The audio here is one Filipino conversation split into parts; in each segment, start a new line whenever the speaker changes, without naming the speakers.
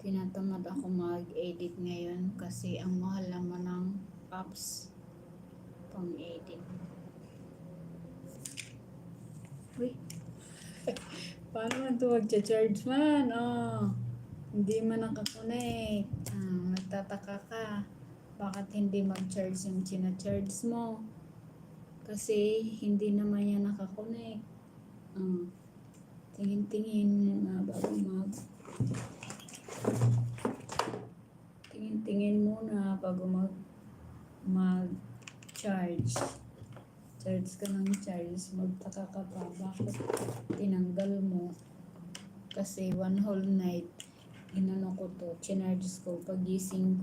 Tinatamad ako mag-edit ngayon kasi ang mahal naman ng apps pang-edit. Uy, paano man ito mag-charge man? Oh, hindi man nakakonect. Nagtataka ka. Bakit hindi mag-charge yung charge mo? Kasi hindi naman yan nakakonect. Tingin-tingin muna bago tingin-tingin muna bago mag-charge. Charge ka ng charge, magtaka ka pa bakit tinanggal mo. Kasi one whole night inano ko to, chinarge ko, pagising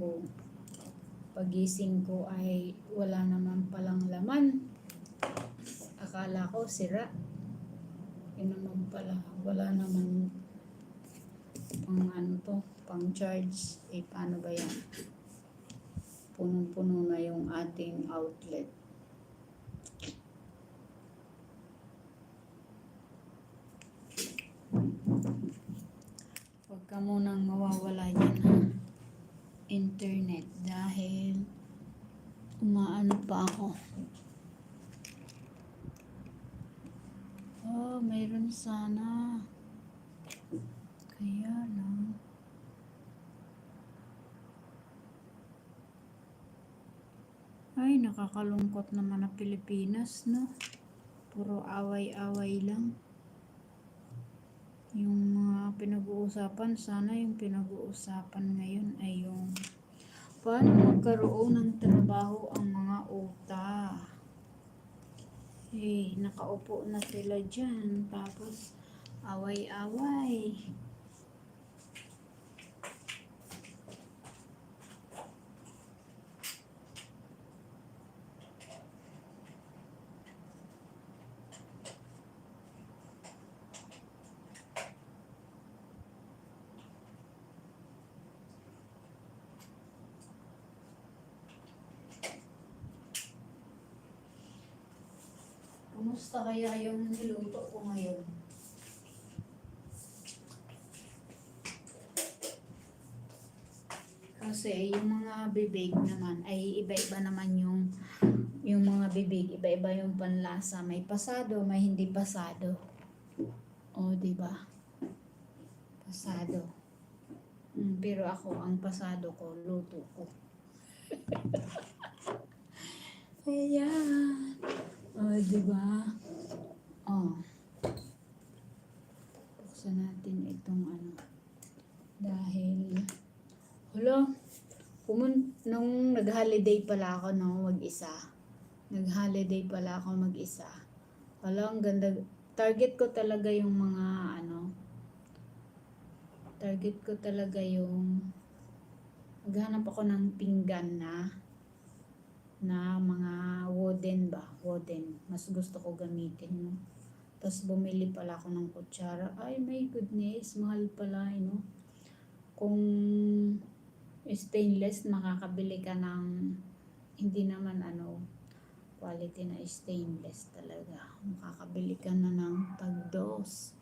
ko ay wala naman palang laman. Akala ko sira. Yun naman pala, wala naman pang charge. Paano ba yan? Punong-puno na yung ating outlet. Huwag ka munang mawawala yan ha. Internet dahil umaano pa ako. Mayroon sana. Kaya lang. Ay, nakakalungkot naman na Pilipinas, no? Puro away-away lang. Yung mga pinag-uusapan, sana yung pinag-uusapan ngayon ay yung paano magkaroon ng trabaho ang mga uta. Nakaupo na sila dyan. Tapos, away-away. Kumusta kaya yung niluto ko ngayon? Kasi yung mga bibig naman ay iba-iba naman yung mga bibig, iba-iba yung panlasa. May pasado, may hindi pasado. O, diba? Pasado. Pero ako, ang pasado ko, luto ko. Ayan. O, diba? O. Buksan natin itong Dahil, nung nag-holiday pala ako, no, mag-isa. Nag-holiday pala ako mag-isa. Ang ganda. Target ko talaga yung mga, maghanap ako ng pinggan na mga wooden. Mas gusto ko gamitin, no. Tapos bumili pala ako ng kutsara. Ay, my goodness, mahal pala, Kung stainless, makakabili ka ng hindi naman quality na stainless talaga. Makakabili ka na ng tag-dos.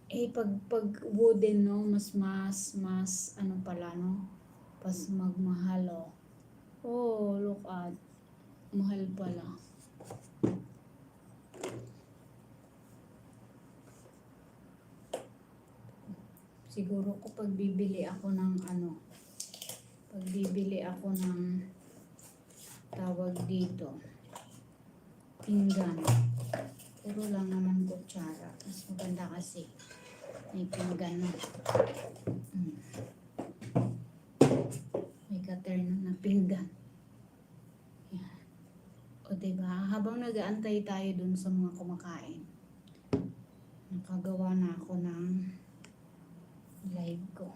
Pag wooden, no, mas pala, no, pas magmahal, oh. Oh, look at, mahal pala. Siguro ko pagbibili ako ng tawag dito, pinggan. Puro lang naman kutsara. Mas maganda kasi may pinggan na. May katerno na pinggan. Yan. O, diba? Habang nag-aantay tayo dun sa mga kumakain, nakagawa na ako ng live ko.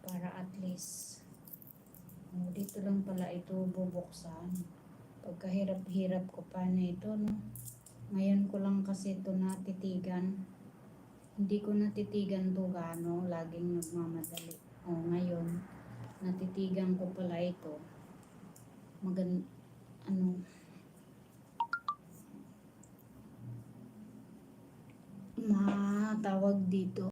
Para at least, dito lang pala ito bubuksan. Pagkahirap-hirap ko pa na ito, no? Ngayon ko lang kasi ito natitigan. Hindi ko natitigan to laging nagmamadali. Ngayon, natitigan ko pala ito. Tawag dito.